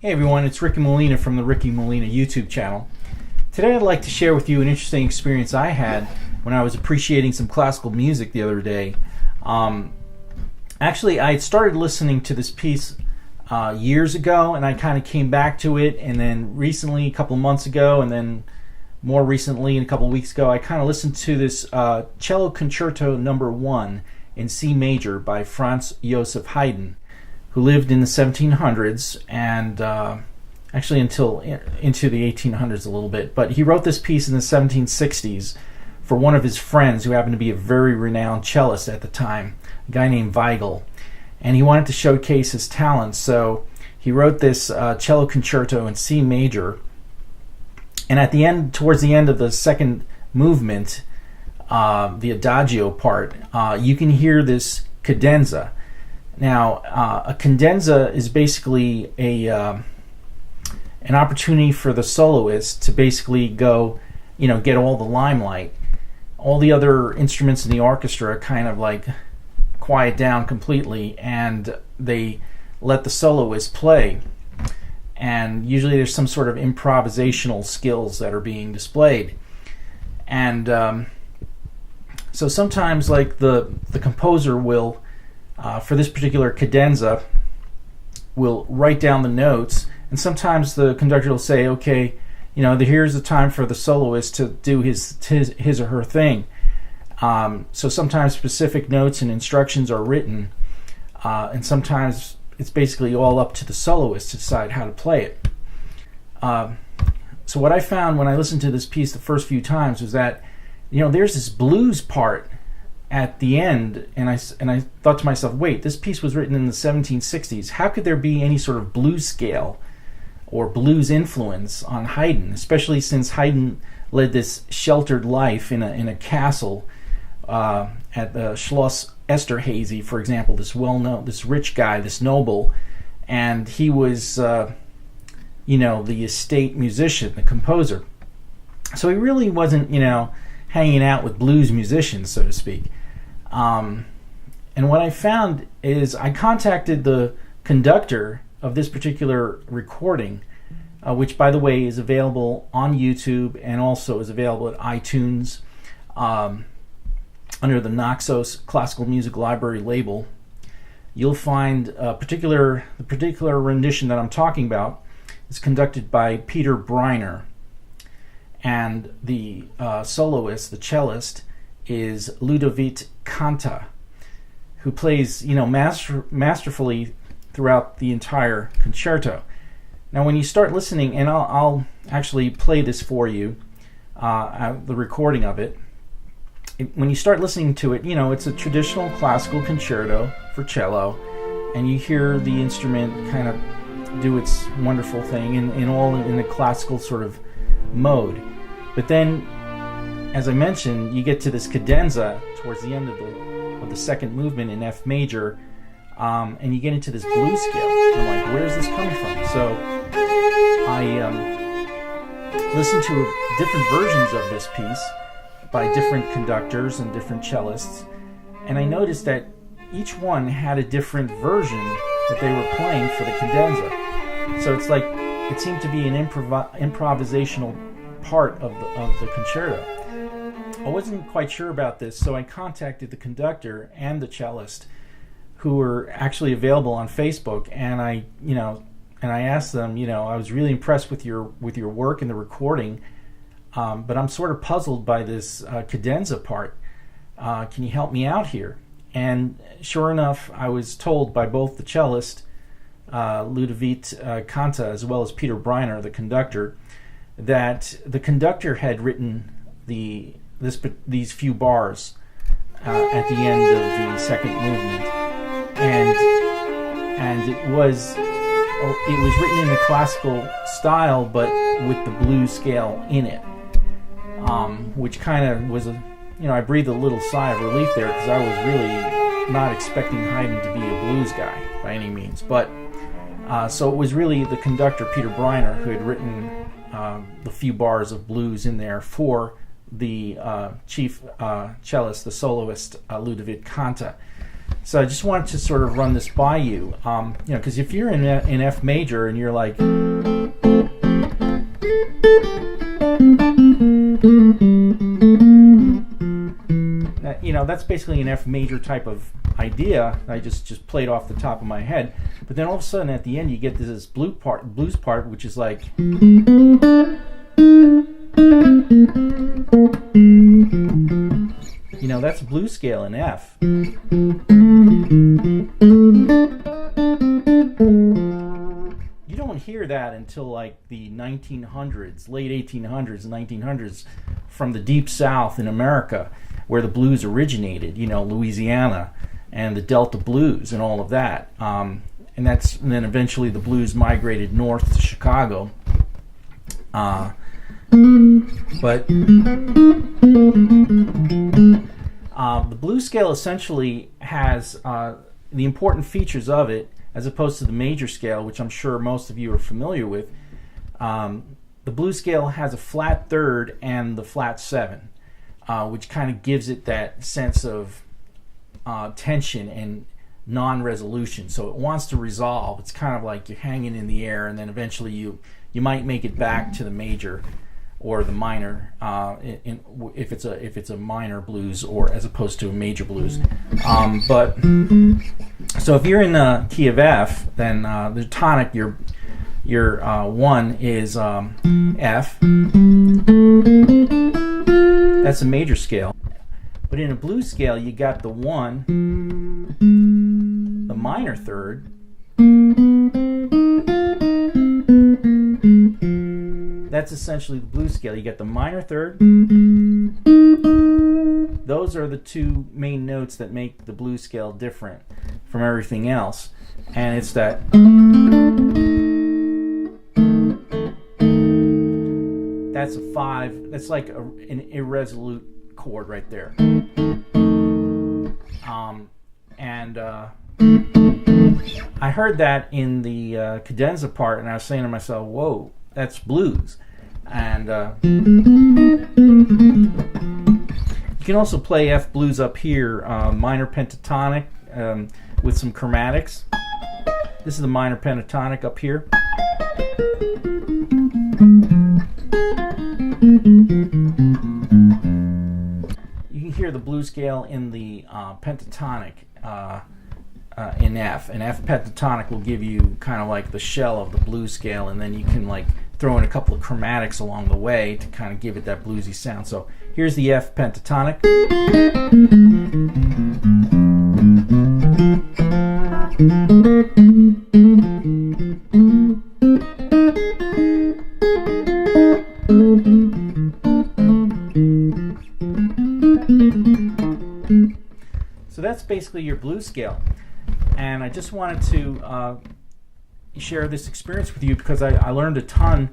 Hey everyone, it's Ricky Molina from the Ricky Molina YouTube channel. Today I'd like to share with you an interesting experience I had when I was appreciating some classical music the other day. Actually, I had started listening to this piece years ago, and I kind of came back to it, and then recently, a couple of months ago, and then more recently, a couple of weeks ago, I kind of listened to this Cello Concerto No.1 in C major by Franz Joseph Haydn, who lived in the 1700s and actually until into the 1800s a little bit. But he wrote this piece in the 1760s for one of his friends who happened to be a very renowned cellist at the time, a guy named Weigl. And he wanted to showcase his talents, so he wrote this cello concerto in C major. And at the end, towards the end of the second movement, the adagio part, you can hear this cadenza. Now, a cadenza is basically an opportunity for the soloist to basically go, get all the limelight. All the other instruments in the orchestra kind of like quiet down completely, and they let the soloist play. And usually there's some sort of improvisational skills that are being displayed. And so sometimes, like the composer will, for this particular cadenza, will write down the notes, and sometimes the conductor will say, okay, here's the time for the soloist to do his or her thing. So sometimes specific notes and instructions are written, and sometimes it's basically all up to the soloist to decide how to play it. So what I found when I listened to this piece the first few times was that, there's this blues part at the end, and I thought to myself, wait, this piece was written in the 1760s. How could there be any sort of blues scale or blues influence on Haydn, especially since Haydn led this sheltered life in a castle at the Schloss Esterhazy, for example, this rich guy, this noble, and he was, the estate musician, the composer. So he really wasn't, hanging out with blues musicians, so to speak. And what I found is I contacted the conductor of this particular recording, which, by the way, is available on YouTube and also is available at iTunes under the Naxos Classical Music Library label. You'll find the particular rendition that I'm talking about is conducted by Peter Breiner, and the soloist, the cellist, is Ludovic Canta, who plays masterfully throughout the entire concerto. Now when you start listening, and I'll actually play this for you, the recording of it. When you start listening to it, it's a traditional classical concerto for cello, and you hear the instrument kind of do its wonderful thing in a classical sort of mode. But then, as I mentioned, you get to this cadenza towards the end of the second movement in F major, and you get into this blues scale. I'm like, where's this coming from? So I listened to different versions of this piece by different conductors and different cellists, and I noticed that each one had a different version that they were playing for the cadenza. So it's like it seemed to be an improvisational part of the concerto. I wasn't quite sure about this, so I contacted the conductor and the cellist, who were actually available on Facebook, and I asked them, I was really impressed with your work in the recording, but I'm sort of puzzled by this cadenza part. Can you help me out here? And sure enough, I was told by both the cellist, Ludovic Canta, as well as Peter Breiner, the conductor, that the conductor had written these few bars at the end of the second movement, and it was written in a classical style, but with the blues scale in it, which kind of was I breathed a little sigh of relief there, because I was really not expecting Haydn to be a blues guy by any means. But so it was really the conductor Peter Breiner who had written the few bars of blues in there for the chief cellist, the soloist Ludovic Canta. So I just wanted to sort of run this by you, because if you're in F major and you're like, that's basically an F major type of idea. I just played off the top of my head, but then all of a sudden at the end you get this blues part, which is like. That's a blues scale in F. You don't hear that until like the 1900s, late 1800s, 1900s, from the deep South in America, where the blues originated. Louisiana and the Delta blues and all of that. And then eventually the blues migrated north to Chicago. But the blues scale essentially has the important features of it, as opposed to the major scale, which I'm sure most of you are familiar with. The blues scale has a flat third and the flat seven, which kind of gives it that sense of tension and non-resolution. So it wants to resolve. It's kind of like you're hanging in the air, and then eventually you might make it back to the major or the minor, if it's a minor blues, or as opposed to a major blues. But so if you're in the key of F, then the tonic, your one is F. That's a major scale. But in a blues scale, you got the one, the minor third. That's essentially the blues scale. You get the minor third. Those are the two main notes that make the blues scale different from everything else. And it's that. That's a 5. That's like an irresolute chord right there. I heard that in the cadenza part, and I was saying to myself, whoa, that's blues. And you can also play F blues up here, minor pentatonic with some chromatics. This is the minor pentatonic up here. You can hear the blues scale in the pentatonic in F, and F pentatonic will give you kind of like the shell of the blues scale, and then you can like throw in a couple of chromatics along the way to kind of give it that bluesy sound. So here's the F pentatonic. So that's basically your blues scale. And I just wanted to share this experience with you because I learned a ton.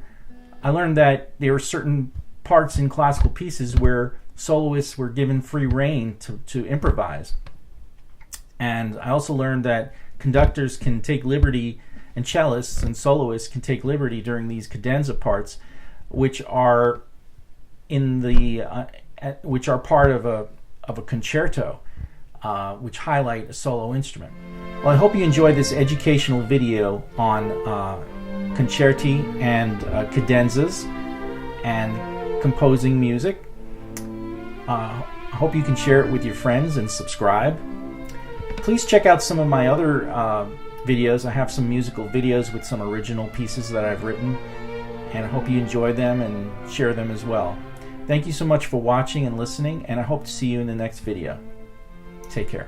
I learned that there were certain parts in classical pieces where soloists were given free rein to improvise. And I also learned that conductors can take liberty, and cellists and soloists can take liberty during these cadenza parts, which are in the which are part of a concerto, which highlight a solo instrument. Well, I hope you enjoyed this educational video on concerti and cadenzas and composing music. I hope you can share it with your friends and subscribe. Please check out some of my other videos. I have some musical videos with some original pieces that I've written, and I hope you enjoy them and share them as well. Thank you so much for watching and listening, and I hope to see you in the next video. Take care.